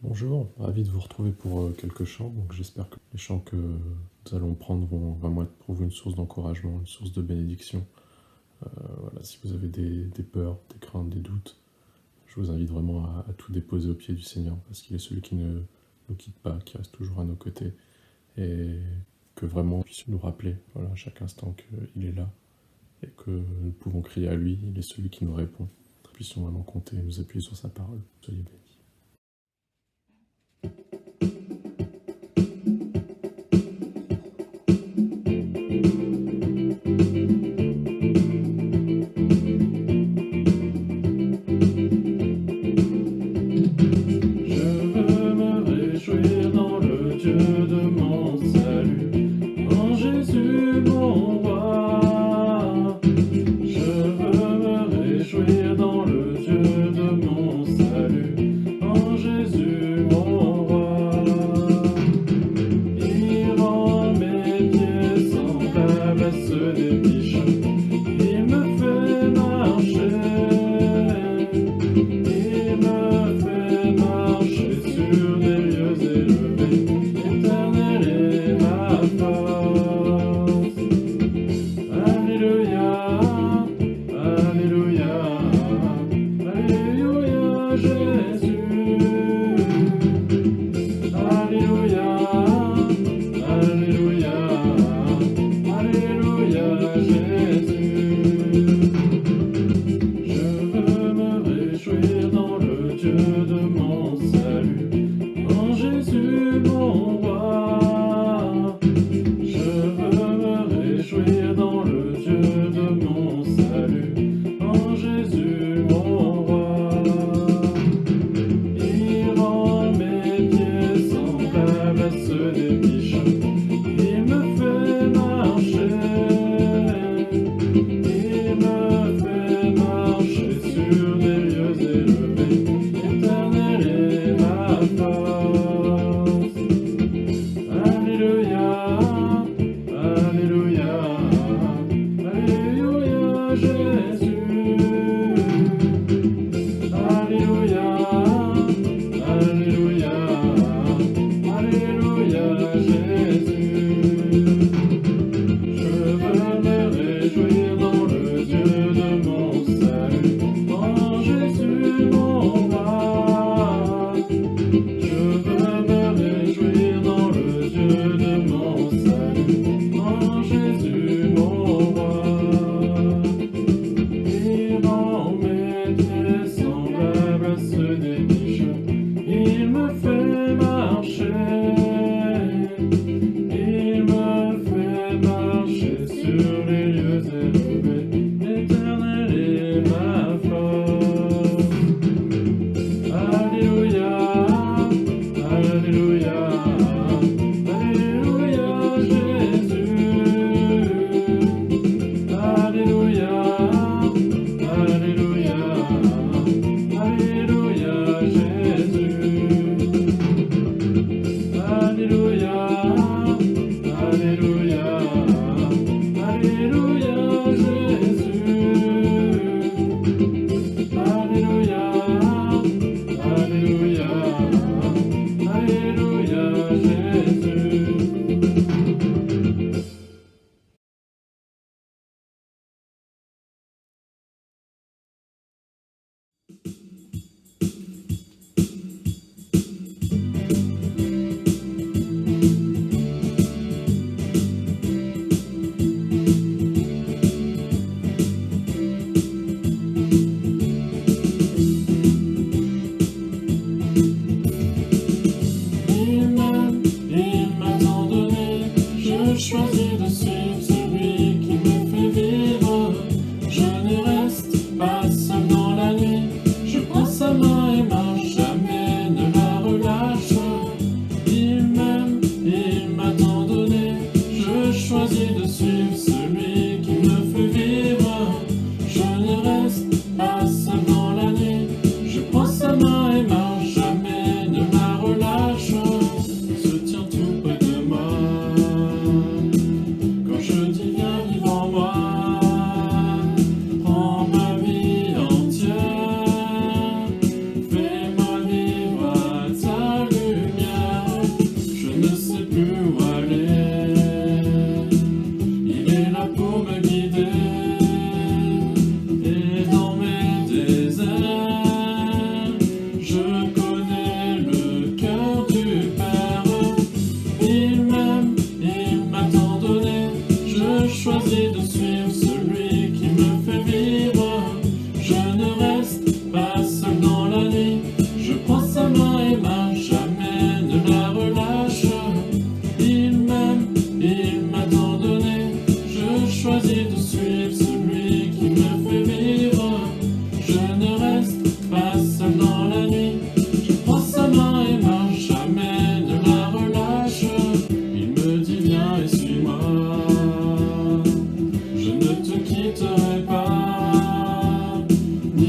Bonjour, ravi de vous retrouver pour quelques chants. Donc j'espère que les chants que nous allons prendre vont vraiment être pour vous une source d'encouragement, une source de bénédiction. Voilà, si vous avez des peurs, des craintes, des doutes, je vous invite vraiment à tout déposer au pied du Seigneur, parce qu'il est celui qui ne nous quitte pas, qui reste toujours à nos côtés, et que vraiment on puisse nous rappeler, voilà, à chaque instant qu'il est là, et que nous pouvons crier à lui, il est celui qui nous répond. Nous puissions vraiment compter et nous appuyer sur sa parole. Soyez bénis. Je veux me réjouir dans le Dieu de mon salut, en Jésus mon roi. Je veux me réjouir dans le Dieu de mon salut, en Jésus mon roi. Il rend mes pieds semblables à ceux des biches, il me fait marcher. Il me fait marcher sur des lieux élevés, l'Éternel est ma force. Alléluia, Alléluia, Alléluia Jésus. Alléluia, Alléluia, Alléluia Jésus. Je veux me réjouir dans le Dieu de mon salut, en Jésus mon roi. Je veux me réjouir dans le Dieu de mon salut, en Jésus mon roi. Il rend mes pieds semblables à ceux des biches, il me fait marcher. Il me fait marcher sur des lieux élevés, l'Éternel est ma force. Alléluia, Alléluia, Alléluia Jésus. Alléluia, Alléluia, Alléluia Jésus. Je veux me réjouir dans le Dieu de mon salut, en Jésus mon roi. Je veux me réjouir dans le Dieu de mon salut, en Jésus mon roi. Il rend mes pieds semblables à ceux des biches, il me fait marcher. Il me fait marcher sur les lieux élevés, l'Éternel est ma force. Alléluia, Alléluia, Alléluia Jésus. Alléluia, Alléluia, Alléluia Jésus. Alléluia, Alléluia, Alléluia Jésus. Alléluia, Alléluia, Alléluia Jésus. Il m'a tant donné, je choisis de suivre celui qui me fait vivre. Je ne reste pas seul dans la nuit, je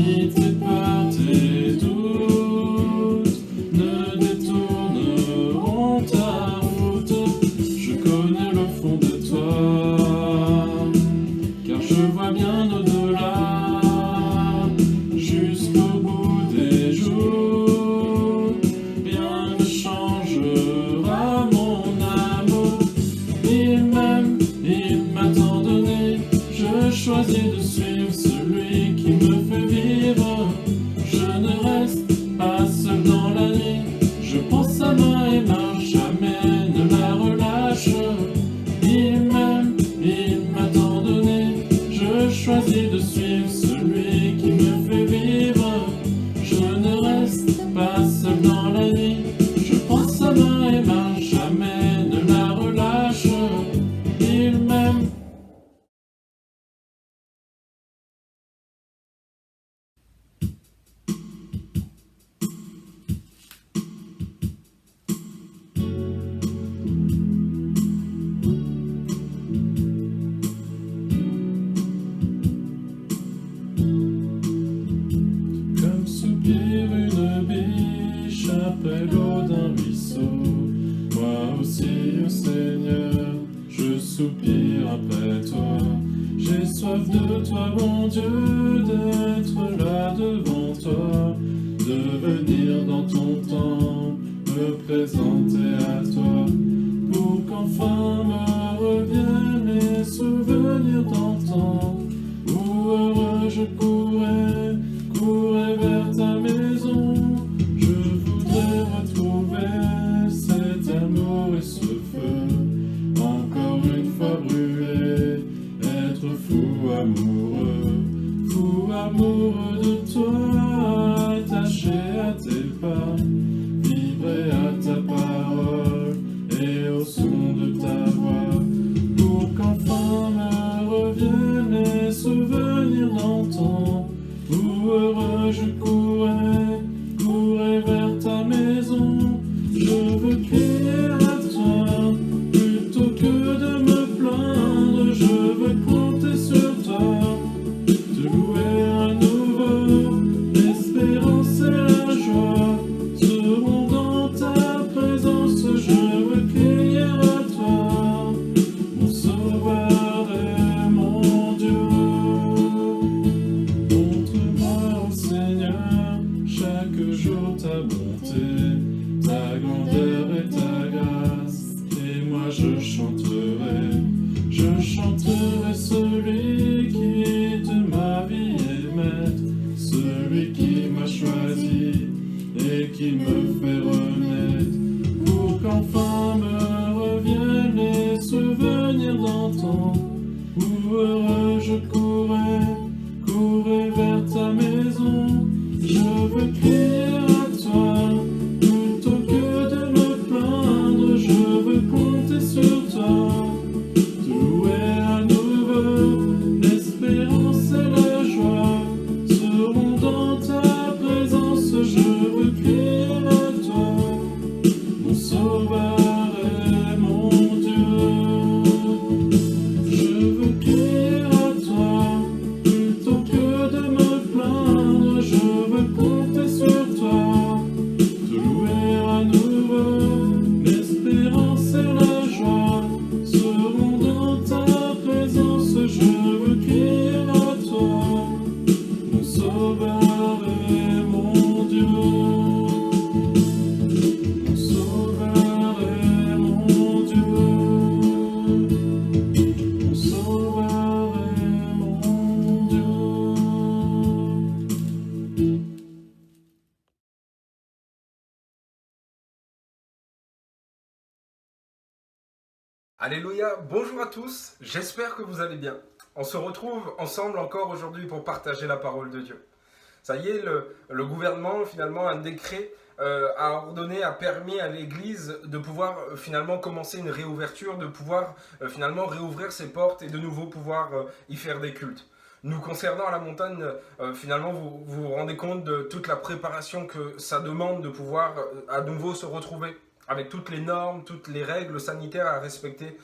ni tes peurs, tes doutes ne détourneront ta route. Je connais le fond de toi, car je vois bien au-delà, jusqu'au bout des jours. Rien ne changera mon amour. Il m'aime, il m'a tant donné. Je choisis de suivre celui qui me fait vivre. Je ne reste pas seul dans la nuit. Je prends sa main et marche, jamais ne la relâche. Il m'aime, il m'a tant donné. Je choisis de suivre celui qui me fait vivre. Je ne reste pas seul dans la nuit. Je prends sa main et marche, jamais ne la relâche. Il m'aime. Comme soupire une biche après l'eau d'un ruisseau, moi aussi, ô Seigneur, je soupire après toi. J'ai soif de toi, mon Dieu, d'être là devant toi, de venir dans ton temple, me présenter à toi, pour qu'enfin me reviennent les souvenirs d'antan, où heureux je courais vers ta maison. Je voudrais retrouver cet amour et ce feu, encore une fois brûler, être fou amoureux de toi, attaché à tes pas, vibrer à ta parole et au son de ta voix, pour qu'enfin me reviennent les souvenirs d'antan, où heureux je courais vers ta maison. Je veux crier à toi, plutôt que de me plaindre. Je veux compter sur toi, te louer à nouveau. L'espérance et la joie seront dans ta présence. Je veux crier à toi, mon sauveur et mon Dieu. Montre-moi, ô Seigneur, chaque jour ta bonté, ta grandeur et ta grâce, et moi je chanterai celui qui de ma vie est maître, celui qui m'a choisi et qui me fait renaître, pour qu'enfin me reviennent les souvenirs d'antan, où heureux je courais vers ta maison. Je veux crier à toi, plutôt que de me plaindre. Je veux compter sur toi, te louer à nouveau. L'espérance et la joie seront dans ta présence. Je veux crier à toi, mon sauveur et mon Dieu. Je veux crier à toi, plutôt que de me plaindre. Je veux compter sur toi, te louer à nouveau. L'espérance et la joie seront dans ta présence. Je veux crier à toi, mon sauveur et mon Dieu. Mon sauveur et mon Dieu. Mon sauveur et mon Dieu. Alléluia, bonjour à tous, j'espère que vous allez bien. On se retrouve ensemble encore aujourd'hui pour partager la parole de Dieu. Ça y est, le gouvernement, finalement, un décret a ordonné, a permis à l'Église de pouvoir finalement commencer une réouverture, de pouvoir finalement réouvrir ses portes et de nouveau pouvoir y faire des cultes. Nous concernant à la montagne, finalement, vous vous rendez compte de toute la préparation que ça demande de pouvoir à nouveau se retrouver, avec toutes les normes, toutes les règles sanitaires à respecter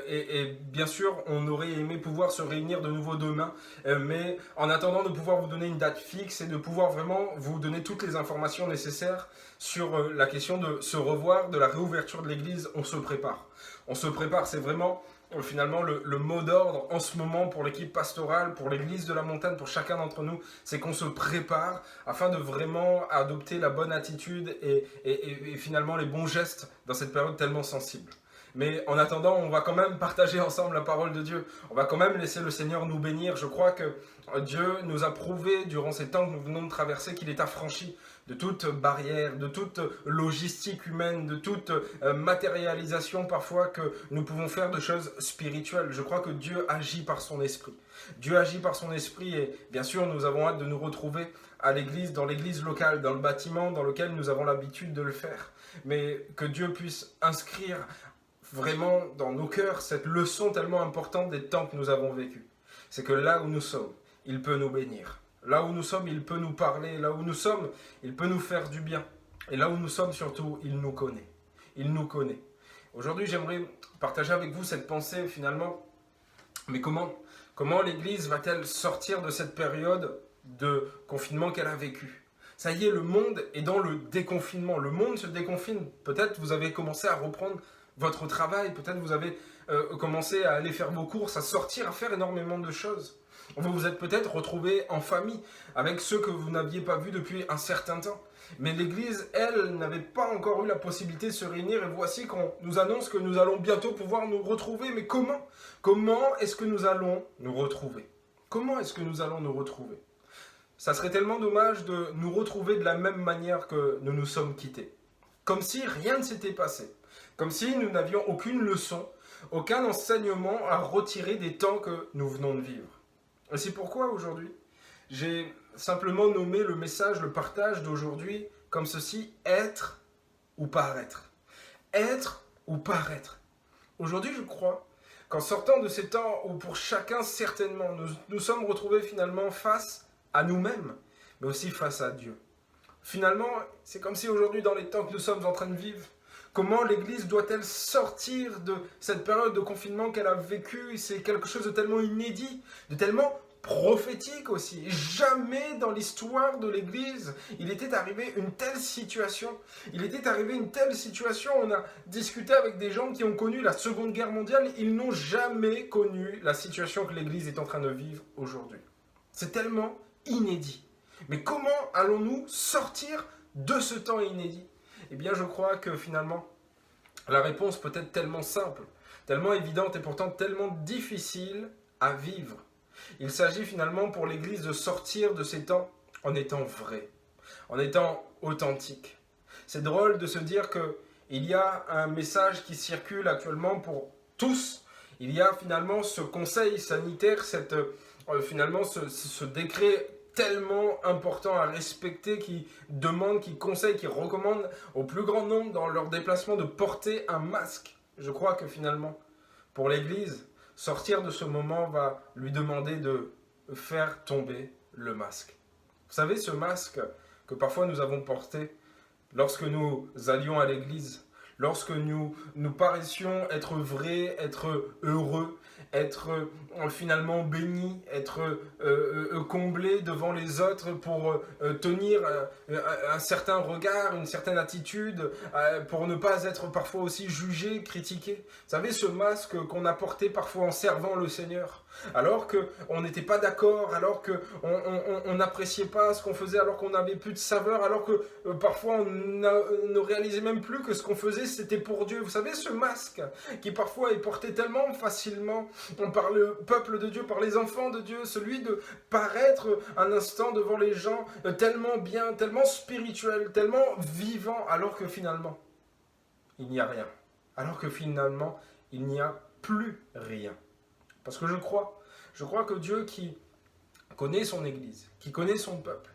Et bien sûr, on aurait aimé pouvoir se réunir de nouveau demain, mais en attendant de pouvoir vous donner une date fixe et de pouvoir vraiment vous donner toutes les informations nécessaires sur la question de se revoir, de la réouverture de l'église, on se prépare. On se prépare, c'est vraiment finalement le mot d'ordre en ce moment pour l'équipe pastorale, pour l'église de la montagne, pour chacun d'entre nous, c'est qu'on se prépare afin de vraiment adopter la bonne attitude et finalement les bons gestes dans cette période tellement sensible. Mais en attendant, on va quand même partager ensemble la parole de Dieu. On va quand même laisser le Seigneur nous bénir. Je crois que Dieu nous a prouvé durant ces temps que nous venons de traverser qu'il est affranchi de toute barrière, de toute logistique humaine, de toute matérialisation parfois que nous pouvons faire de choses spirituelles. Je crois que Dieu agit par son esprit. Dieu agit par son esprit et bien sûr nous avons hâte de nous retrouver à l'église, dans l'église locale, dans le bâtiment dans lequel nous avons l'habitude de le faire. Mais que Dieu puisse inscrire vraiment dans nos cœurs cette leçon tellement importante des temps que nous avons vécus. C'est que là où nous sommes, il peut nous bénir. Là où nous sommes, il peut nous parler. Là où nous sommes, il peut nous faire du bien. Et là où nous sommes, surtout, il nous connaît. Il nous connaît. Aujourd'hui, j'aimerais partager avec vous cette pensée, finalement. Mais comment l'Église va-t-elle sortir de cette période de confinement qu'elle a vécue ? Ça y est, le monde est dans le déconfinement. Le monde se déconfine. Peut-être vous avez commencé à reprendre votre travail. Peut-être vous avez commencé à aller faire vos courses, à sortir, à faire énormément de choses. Vous vous êtes peut-être retrouvés en famille avec ceux que vous n'aviez pas vus depuis un certain temps. Mais l'Église, elle, n'avait pas encore eu la possibilité de se réunir. Et voici qu'on nous annonce que nous allons bientôt pouvoir nous retrouver. Mais comment ? Comment est-ce que nous allons nous retrouver ? Comment est-ce que nous allons nous retrouver ? Ça serait tellement dommage de nous retrouver de la même manière que nous nous sommes quittés. Comme si rien ne s'était passé. Comme si nous n'avions aucune leçon, aucun enseignement à retirer des temps que nous venons de vivre. Et c'est pourquoi aujourd'hui, j'ai simplement nommé le message, le partage d'aujourd'hui comme ceci, être ou paraître. Être ou paraître. Aujourd'hui, je crois qu'en sortant de ces temps où pour chacun, certainement, nous sommes retrouvés finalement face à nous-mêmes, mais aussi face à Dieu. Finalement, c'est comme si aujourd'hui, dans les temps que nous sommes en train de vivre, comment l'Église doit-elle sortir de cette période de confinement qu'elle a vécue ? C'est quelque chose de tellement inédit, de tellement prophétique aussi. Jamais dans l'histoire de l'Église, il était arrivé une telle situation. On a discuté avec des gens qui ont connu la Seconde Guerre mondiale. Ils n'ont jamais connu la situation que l'Église est en train de vivre aujourd'hui. C'est tellement inédit. Mais comment allons-nous sortir de ce temps inédit ? Eh bien, je crois que finalement, la réponse peut être tellement simple, tellement évidente et pourtant tellement difficile à vivre. Il s'agit finalement pour l'Église de sortir de ces temps en étant vrai, en étant authentique. C'est drôle de se dire qu'il y a un message qui circule actuellement pour tous. Il y a finalement ce conseil sanitaire, finalement ce décret tellement important à respecter, qui demande, qui conseille, qui recommande au plus grand nombre dans leur déplacement de porter un masque. Je crois que finalement, pour l'Église, sortir de ce moment va lui demander de faire tomber le masque. Vous savez, ce masque que parfois nous avons porté lorsque nous allions à l'Église, lorsque nous paraissions être vrais, être heureux, être finalement bénis, être comblés devant les autres pour tenir un certain regard, une certaine attitude, pour ne pas être parfois aussi jugé, critiqué. Vous savez, ce masque qu'on a porté parfois en servant le Seigneur, alors qu'on n'était pas d'accord, alors qu'on n'appréciait pas ce qu'on faisait, alors qu'on n'avait plus de saveur, alors que parfois on ne réalisait même plus que ce qu'on faisait c'était pour Dieu. Vous savez, ce masque qui parfois est porté tellement facilement par le peuple de Dieu, par les enfants de Dieu, celui de paraître un instant devant les gens tellement bien, tellement spirituel, tellement vivant, alors que finalement il n'y a rien, alors que finalement il n'y a plus rien. Parce que je crois que Dieu qui connaît son Église, qui connaît son peuple,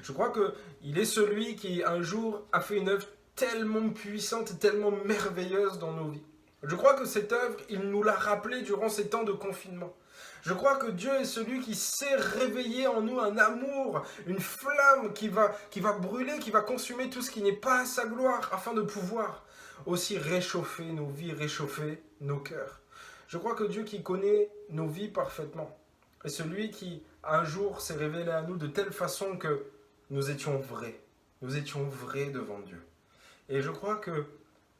je crois qu'il est celui qui un jour a fait une œuvre tellement puissante et tellement merveilleuse dans nos vies. Je crois que cette œuvre, il nous l'a rappelé durant ces temps de confinement. Je crois que Dieu est celui qui sait réveiller en nous un amour, une flamme qui va brûler, qui va consumer tout ce qui n'est pas à sa gloire, afin de pouvoir aussi réchauffer nos vies, réchauffer nos cœurs. Je crois que Dieu qui connaît nos vies parfaitement est celui qui, un jour, s'est révélé à nous de telle façon que nous étions vrais. Nous étions vrais devant Dieu. Et je crois que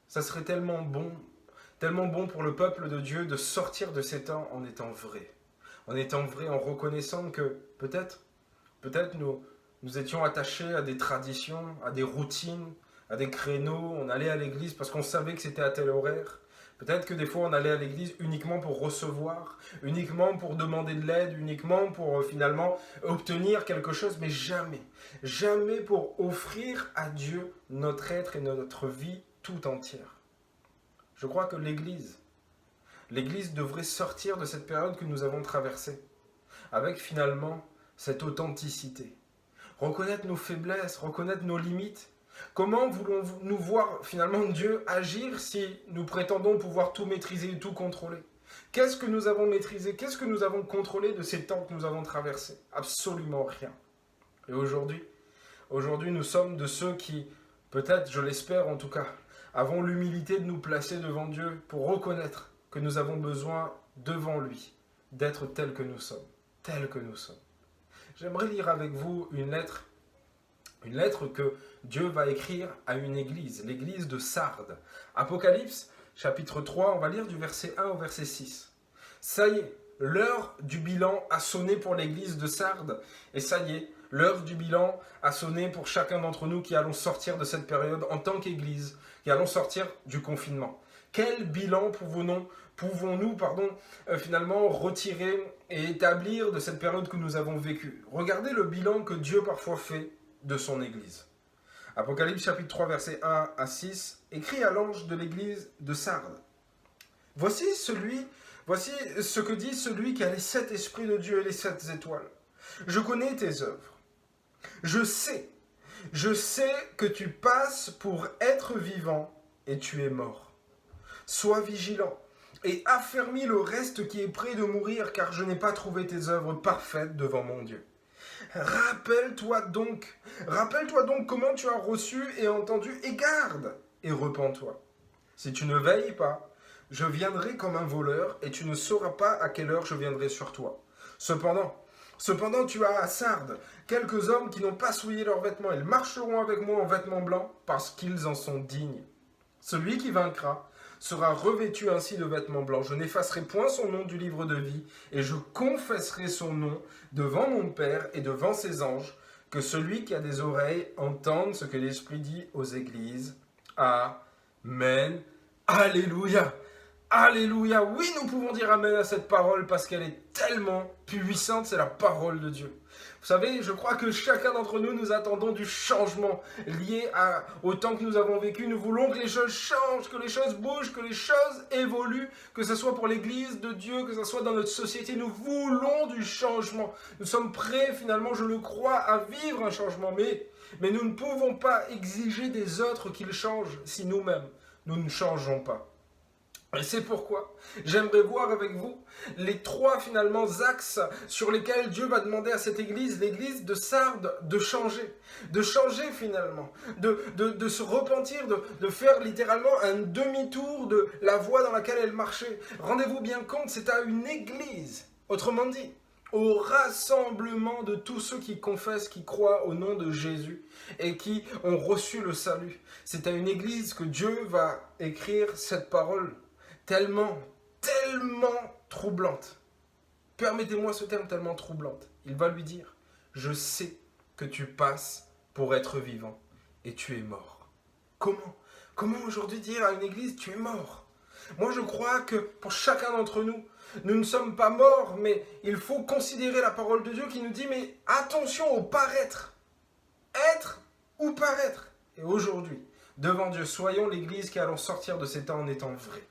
ça serait tellement bon pour le peuple de Dieu de sortir de ces temps en étant vrai. En étant vrai, en reconnaissant que peut-être nous étions attachés à des traditions, à des routines, à des créneaux. On allait à l'église parce qu'on savait que c'était à tel horaire. Peut-être que des fois on allait à l'église uniquement pour recevoir, uniquement pour demander de l'aide, uniquement pour finalement obtenir quelque chose, mais jamais pour offrir à Dieu notre être et notre vie tout entière. Je crois que l'Église devrait sortir de cette période que nous avons traversée, avec finalement cette authenticité. Reconnaître nos faiblesses, reconnaître nos limites. Comment voulons-nous voir finalement Dieu agir si nous prétendons pouvoir tout maîtriser et tout contrôler? Qu'est-ce que nous avons maîtrisé? Qu'est-ce que nous avons contrôlé de ces temps que nous avons traversés? Absolument rien. Et aujourd'hui, nous sommes de ceux qui, peut-être, je l'espère en tout cas, avons l'humilité de nous placer devant Dieu pour reconnaître que nous avons besoin devant lui d'être tels que nous sommes. Tels que nous sommes. J'aimerais lire avec vous une lettre que Dieu va écrire à une église, l'église de Sardes. Apocalypse, chapitre 3, on va lire du verset 1 au verset 6. Ça y est, l'heure du bilan a sonné pour l'église de Sardes, et ça y est, l'heure du bilan a sonné pour chacun d'entre nous qui allons sortir de cette période en tant qu'église, qui allons sortir du confinement. Quel bilan pouvons-nous finalement retirer et établir de cette période que nous avons vécue? Regardez le bilan que Dieu parfois fait de son Église. Apocalypse chapitre 3 verset 1 à 6, écrit à l'ange de l'Église de Sardes. Voici ce que dit celui qui a les 7 esprits de Dieu et les 7 étoiles. Je connais tes œuvres. Je sais que tu passes pour être vivant et tu es mort. Sois vigilant et affermis le reste qui est près de mourir, car je n'ai pas trouvé tes œuvres parfaites devant mon Dieu. Rappelle-toi donc comment tu as reçu et entendu, et garde, et repens-toi. Si tu ne veilles pas, je viendrai comme un voleur, et tu ne sauras pas à quelle heure je viendrai sur toi. Cependant, tu as à Sardes quelques hommes qui n'ont pas souillé leurs vêtements. Ils marcheront avec moi en vêtements blancs, parce qu'ils en sont dignes. Celui qui vaincra sera revêtu ainsi de vêtements blancs. Je n'effacerai point son nom du livre de vie, et je confesserai son nom devant mon Père et devant ses anges, que celui qui a des oreilles entende ce que l'Esprit dit aux églises. Amen. Alléluia. Alléluia. Oui, nous pouvons dire Amen à cette parole parce qu'elle est tellement puissante, c'est la parole de Dieu. Vous savez, je crois que chacun d'entre nous attendons du changement lié au temps que nous avons vécu. Nous voulons que les choses changent, que les choses bougent, que les choses évoluent, que ce soit pour l'Église de Dieu, que ce soit dans notre société. Nous voulons du changement. Nous sommes prêts, finalement, je le crois, à vivre un changement. Mais nous ne pouvons pas exiger des autres qu'ils changent si nous-mêmes, nous ne changeons pas. Et c'est pourquoi j'aimerais voir avec vous les 3 finalement axes sur lesquels Dieu va demander à cette église, l'église de Sardes, de changer finalement, de se repentir, de faire littéralement un demi-tour de la voie dans laquelle elle marchait. Rendez-vous bien compte, c'est à une église, autrement dit, au rassemblement de tous ceux qui confessent, qui croient au nom de Jésus et qui ont reçu le salut. C'est à une église que Dieu va écrire cette parole. Tellement troublante. Permettez-moi ce terme tellement troublante. Il va lui dire, je sais que tu passes pour être vivant et tu es mort. Comment aujourd'hui dire à une église, tu es mort? Moi je crois que pour chacun d'entre nous, nous ne sommes pas morts, mais il faut considérer la parole de Dieu qui nous dit, mais attention au paraître. Être ou paraître. Et aujourd'hui, devant Dieu, soyons l'église qui allons sortir de ces temps en étant vrais.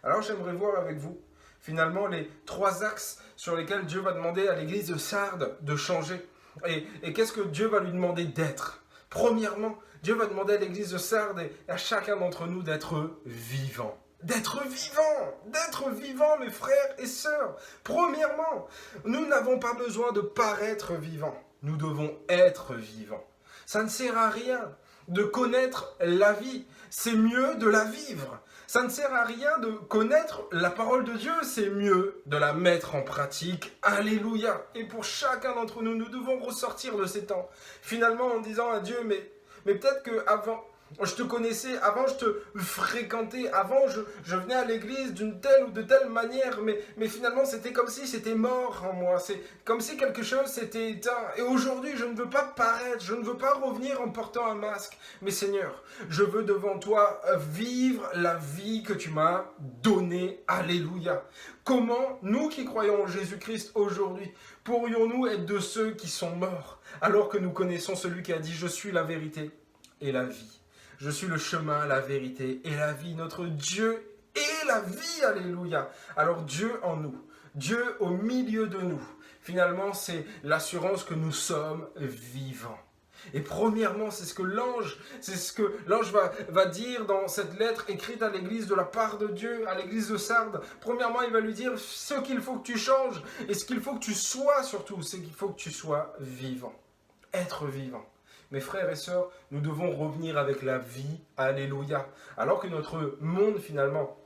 Alors j'aimerais voir avec vous finalement les 3 axes sur lesquels Dieu va demander à l'église de Sardes de changer. Et qu'est-ce que Dieu va lui demander d'être? Premièrement, Dieu va demander à l'église de Sardes et à chacun d'entre nous d'être vivant. D'être vivant, mes frères et sœurs. Premièrement, nous n'avons pas besoin de paraître vivants. Nous devons être vivants. Ça ne sert à rien de connaître la vie. C'est mieux de la vivre. Ça ne sert à rien de connaître la parole de Dieu, c'est mieux de la mettre en pratique. Alléluia. Et pour chacun d'entre nous, nous devons ressortir de ces temps. Finalement, en disant à Dieu, mais peut-être qu'avant, je te connaissais, avant je te fréquentais, avant je venais à l'église d'une telle ou de telle manière, mais finalement c'était comme si c'était mort en moi, c'est comme si quelque chose s'était éteint. Et aujourd'hui je ne veux pas paraître, je ne veux pas revenir en portant un masque. Mais Seigneur, je veux devant toi vivre la vie que tu m'as donnée. Alléluia. Comment nous qui croyons en Jésus-Christ aujourd'hui, pourrions-nous être de ceux qui sont morts, alors que nous connaissons celui qui a dit « Je suis la vérité et la vie ». Je suis le chemin, la vérité et la vie. Notre Dieu est la vie, alléluia. Alors Dieu en nous, Dieu au milieu de nous. Finalement, c'est l'assurance que nous sommes vivants. Et premièrement, c'est ce que l'ange va dire dans cette lettre écrite à l'église de la part de Dieu, à l'église de Sardes. Premièrement, il va lui dire ce qu'il faut que tu changes et ce qu'il faut que tu sois surtout, c'est qu'il faut que tu sois vivant. Être vivant. Mes frères et sœurs, nous devons revenir avec la vie, alléluia. Alors que notre monde finalement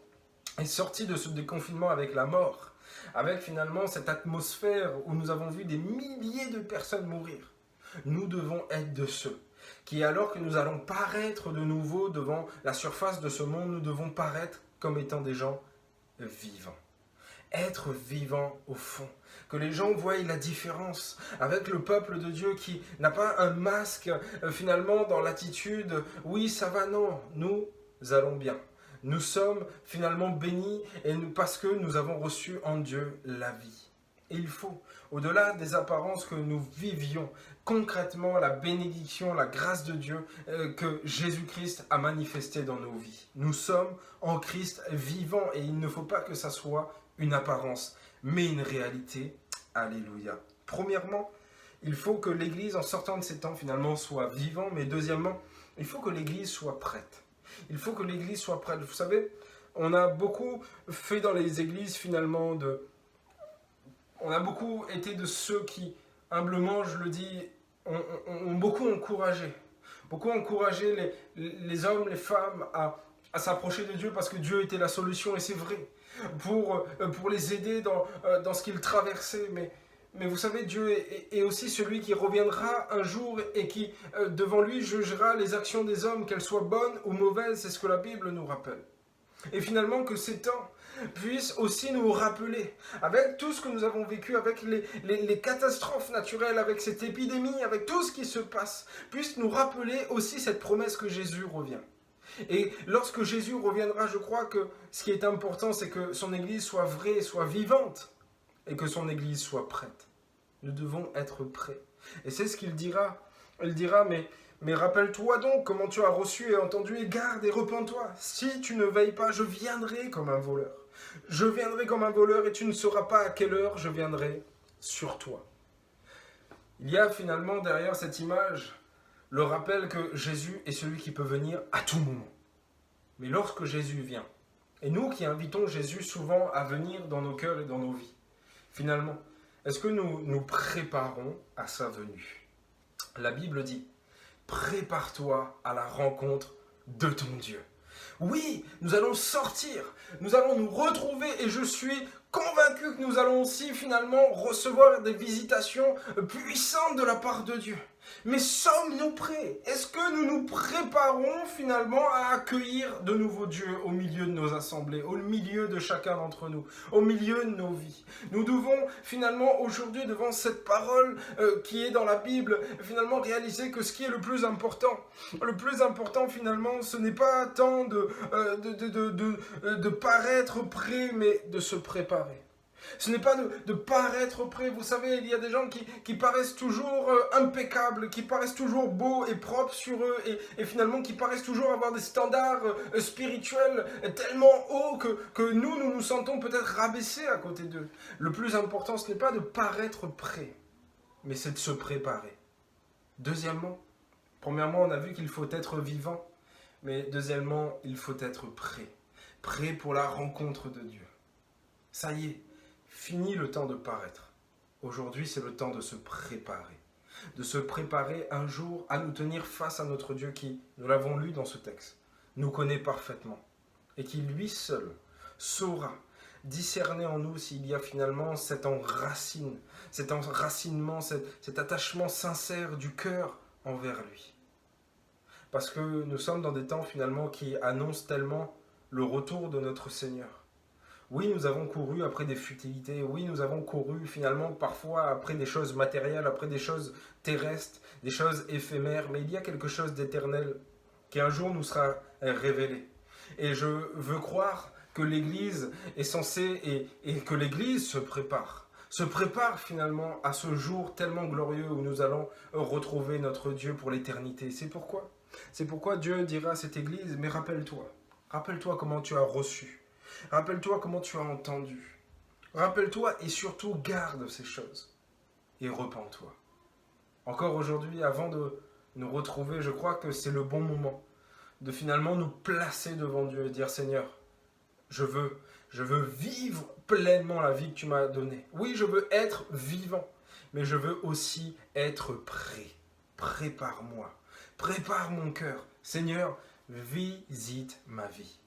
est sorti de ce déconfinement avec la mort, avec finalement cette atmosphère où nous avons vu des milliers de personnes mourir. Nous devons être de ceux qui, alors que nous allons paraître de nouveau devant la surface de ce monde, nous devons paraître comme étant des gens vivants. Être vivant au fond. Que les gens voient la différence avec le peuple de Dieu qui n'a pas un masque finalement dans l'attitude « oui, ça va, non, nous allons bien ». Nous sommes finalement bénis parce que nous avons reçu en Dieu la vie. Et il faut, au-delà des apparences, que nous vivions concrètement la bénédiction, la grâce de Dieu que Jésus-Christ a manifestée dans nos vies. Nous sommes en Christ vivants et il ne faut pas que ça soit une apparence, mais une réalité. Alléluia. Premièrement, il faut que l'Église, en sortant de ces temps, finalement, soit vivante. Mais deuxièmement, il faut que l'Église soit prête. Il faut que l'Église soit prête. Vous savez, on a beaucoup fait dans les églises, finalement, on a beaucoup été de ceux qui, humblement, je le dis, ont beaucoup encouragé. Beaucoup encouragé les hommes, les femmes à s'approcher de Dieu parce que Dieu était la solution, et c'est vrai. Pour les aider dans ce qu'ils traversaient. Mais vous savez, Dieu est aussi celui qui reviendra un jour et qui, devant lui, jugera les actions des hommes, qu'elles soient bonnes ou mauvaises. C'est ce que la Bible nous rappelle. Et finalement, que ces temps puissent aussi nous rappeler, avec tout ce que nous avons vécu, avec les catastrophes naturelles, avec cette épidémie, avec tout ce qui se passe, puissent nous rappeler aussi cette promesse que Jésus revient. Et lorsque Jésus reviendra, je crois que ce qui est important, c'est que son Église soit vraie, soit vivante, et que son Église soit prête. Nous devons être prêts. Et c'est ce qu'il dira. Il dira, mais rappelle-toi donc comment tu as reçu et entendu, et garde et repens-toi. Si tu ne veilles pas, je viendrai comme un voleur. Je viendrai comme un voleur et tu ne sauras pas à quelle heure je viendrai sur toi. Il y a finalement derrière cette image le rappel que Jésus est celui qui peut venir à tout moment. Mais lorsque Jésus vient, et nous qui invitons Jésus souvent à venir dans nos cœurs et dans nos vies, finalement, est-ce que nous nous préparons à sa venue? La Bible dit, prépare-toi à la rencontre de ton Dieu. Oui, nous allons sortir, nous allons nous retrouver et je suis convaincu que nous allons aussi finalement recevoir des visitations puissantes de la part de Dieu. Mais sommes-nous prêts? Est-ce que nous nous préparons finalement à accueillir de nouveau Dieu au milieu de nos assemblées, au milieu de chacun d'entre nous, au milieu de nos vies? Nous devons finalement aujourd'hui, devant cette parole qui est dans la Bible, finalement réaliser que ce qui est le plus important finalement, ce n'est pas tant de paraître prêt, mais de se préparer. Ce n'est pas de paraître prêt. Vous savez, il y a des gens qui paraissent toujours impeccables, qui paraissent toujours beaux et propres sur eux, et finalement qui paraissent toujours avoir des standards spirituels tellement hauts que nous nous sentons peut-être rabaissés à côté d'eux. Le plus important, ce n'est pas de paraître prêt, mais c'est de se préparer. Deuxièmement, premièrement, on a vu qu'il faut être vivant, mais deuxièmement, il faut être prêt. Prêt pour la rencontre de Dieu. Ça y est. Fini le temps de paraître. Aujourd'hui, c'est le temps de se préparer. De se préparer un jour à nous tenir face à notre Dieu qui, nous l'avons lu dans ce texte, nous connaît parfaitement. et qui lui seul saura discerner en nous s'il y a finalement cet enracinement, cet attachement sincère du cœur envers lui. Parce que nous sommes dans des temps finalement qui annoncent tellement le retour de notre Seigneur. Oui, nous avons couru après des futilités, oui, nous avons couru finalement parfois après des choses matérielles, après des choses terrestres, des choses éphémères, mais il y a quelque chose d'éternel qui un jour nous sera révélé. Et je veux croire que l'Église est censée et que l'Église se prépare finalement à ce jour tellement glorieux où nous allons retrouver notre Dieu pour l'éternité. C'est pourquoi Dieu dira à cette Église, mais rappelle-toi comment tu as reçu. Rappelle-toi comment tu as entendu. Rappelle-toi et surtout garde ces choses. Et repens-toi. Encore aujourd'hui, avant de nous retrouver, je crois que c'est le bon moment de finalement nous placer devant Dieu et dire Seigneur, je veux vivre pleinement la vie que tu m'as donnée. Oui, je veux être vivant, mais je veux aussi être prêt. Prépare-moi, prépare mon cœur. Seigneur, visite ma vie.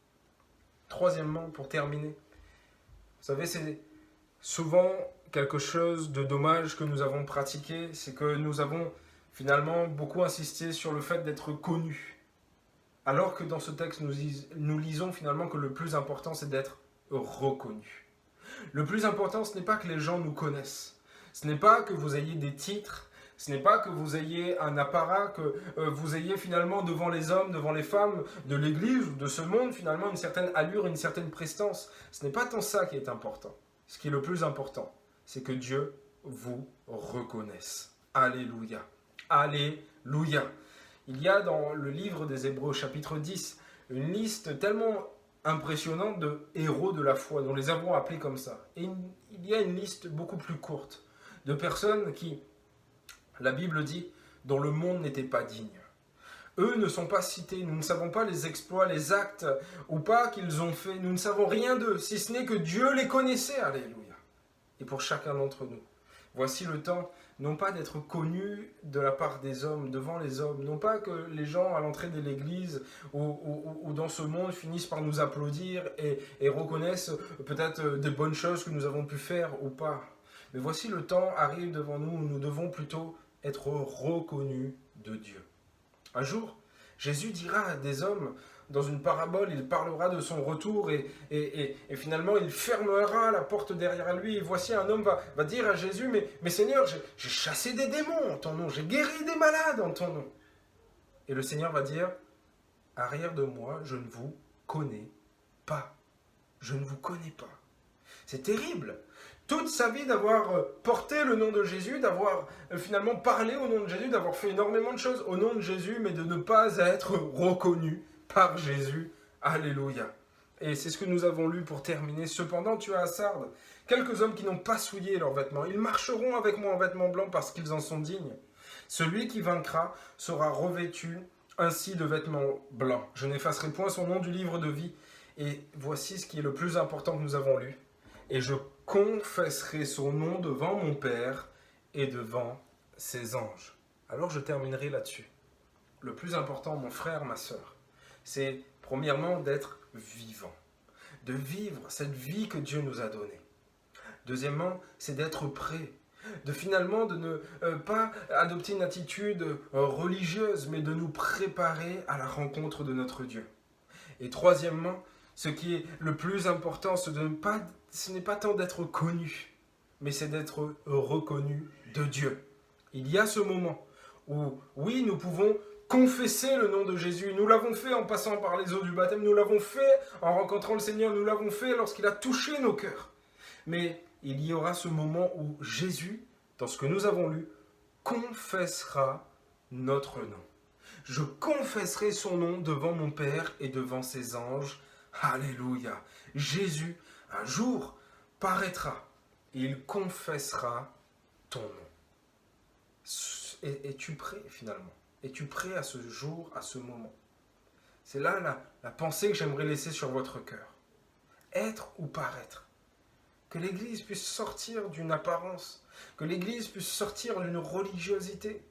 Troisièmement, pour terminer, vous savez, c'est souvent quelque chose de dommage que nous avons pratiqué, c'est que nous avons finalement beaucoup insisté sur le fait d'être connus. Alors que dans ce texte, nous lisons finalement que le plus important, c'est d'être reconnu. Le plus important, ce n'est pas que les gens nous connaissent. Ce n'est pas que vous ayez des titres. Ce n'est pas que vous ayez un apparat, que vous ayez finalement devant les hommes, devant les femmes de l'Église ou de ce monde, finalement une certaine allure, une certaine prestance. Ce n'est pas tant ça qui est important. Ce qui est le plus important, c'est que Dieu vous reconnaisse. Alléluia. Alléluia. Il y a dans le livre des Hébreux, chapitre 10, une liste tellement impressionnante de héros de la foi. Nous les avons appelés comme ça. Et il y a une liste beaucoup plus courte de personnes qui, la Bible dit, dont le monde n'était pas digne. Eux ne sont pas cités, nous ne savons pas les exploits, les actes ou pas qu'ils ont fait, nous ne savons rien d'eux, si ce n'est que Dieu les connaissait, alléluia. Et pour chacun d'entre nous, voici le temps, non pas d'être connus de la part des hommes, devant les hommes, non pas que les gens à l'entrée de l'église ou dans ce monde finissent par nous applaudir et reconnaissent peut-être des bonnes choses que nous avons pu faire ou pas. Mais voici le temps arrive devant nous où nous devons plutôt être reconnus de Dieu. Un jour, Jésus dira à des hommes, dans une parabole, il parlera de son retour et finalement il fermera la porte derrière lui. Et voici un homme va dire à Jésus, mais Seigneur, j'ai chassé des démons en ton nom, j'ai guéri des malades en ton nom. Et le Seigneur va dire, arrière de moi, je ne vous connais pas. Je ne vous connais pas. C'est terrible. Toute sa vie d'avoir porté le nom de Jésus, d'avoir finalement parlé au nom de Jésus, d'avoir fait énormément de choses au nom de Jésus, mais de ne pas être reconnu par Jésus. Alléluia. Et c'est ce que nous avons lu pour terminer. Cependant, tu as à Sardes quelques hommes qui n'ont pas souillé leurs vêtements. Ils marcheront avec moi en vêtements blancs parce qu'ils en sont dignes. Celui qui vaincra sera revêtu ainsi de vêtements blancs. Je n'effacerai point son nom du livre de vie. Et voici ce qui est le plus important que nous avons lu. Et je confesserai son nom devant mon Père et devant ses anges. Alors je terminerai là-dessus. Le plus important, mon frère, ma sœur, c'est premièrement d'être vivant, de vivre cette vie que Dieu nous a donnée. Deuxièmement, c'est d'être prêt, de finalement de ne pas adopter une attitude religieuse, mais de nous préparer à la rencontre de notre Dieu. Et troisièmement, ce qui est le plus important, ce n'est pas tant d'être connu, mais c'est d'être reconnu de Dieu. Il y a ce moment où, oui, nous pouvons confesser le nom de Jésus. Nous l'avons fait en passant par les eaux du baptême, nous l'avons fait en rencontrant le Seigneur, nous l'avons fait lorsqu'il a touché nos cœurs. Mais il y aura ce moment où Jésus, dans ce que nous avons lu, confessera notre nom. Je confesserai son nom devant mon Père et devant ses anges. Alléluia. Jésus, un jour, paraîtra et il confessera ton nom. Es-tu prêt finalement? Es-tu prêt à ce jour, à ce moment? C'est là la pensée que j'aimerais laisser sur votre cœur. Être ou paraître. Que l'Église puisse sortir d'une apparence, que l'Église puisse sortir d'une religiosité,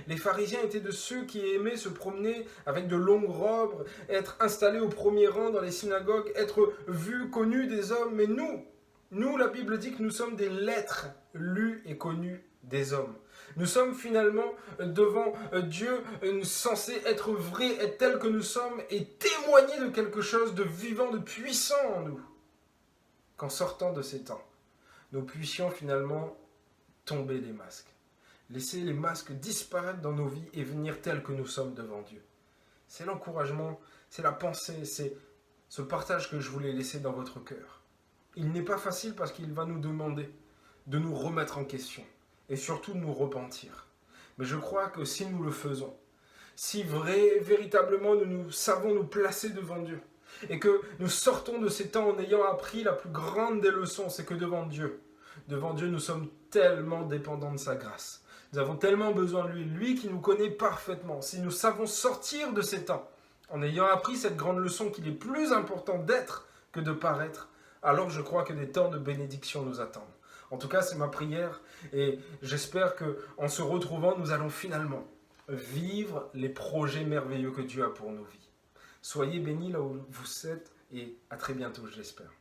Les pharisiens étaient de ceux qui aimaient se promener avec de longues robes, être installés au premier rang dans les synagogues, être vus, connus des hommes. Mais nous, la Bible dit que nous sommes des lettres lues et connues des hommes. Nous sommes finalement devant Dieu censés être vrais, être tels que nous sommes et témoigner de quelque chose de vivant, de puissant en nous. Qu'en sortant de ces temps, nous puissions finalement tomber les masques. Laisser les masques disparaître dans nos vies et venir tels que nous sommes devant Dieu. C'est l'encouragement, c'est la pensée, c'est ce partage que je voulais laisser dans votre cœur. Il n'est pas facile parce qu'il va nous demander de nous remettre en question et surtout de nous repentir. Mais je crois que si nous le faisons, si véritablement nous savons nous placer devant Dieu et que nous sortons de ces temps en ayant appris la plus grande des leçons, c'est que devant Dieu, nous sommes tellement dépendants de sa grâce. Nous avons tellement besoin de lui, lui qui nous connaît parfaitement. Si nous savons sortir de ces temps en ayant appris cette grande leçon qu'il est plus important d'être que de paraître, alors je crois que des temps de bénédiction nous attendent. En tout cas, c'est ma prière et j'espère qu'en se retrouvant, nous allons finalement vivre les projets merveilleux que Dieu a pour nos vies. Soyez bénis là où vous êtes et à très bientôt, je l'espère.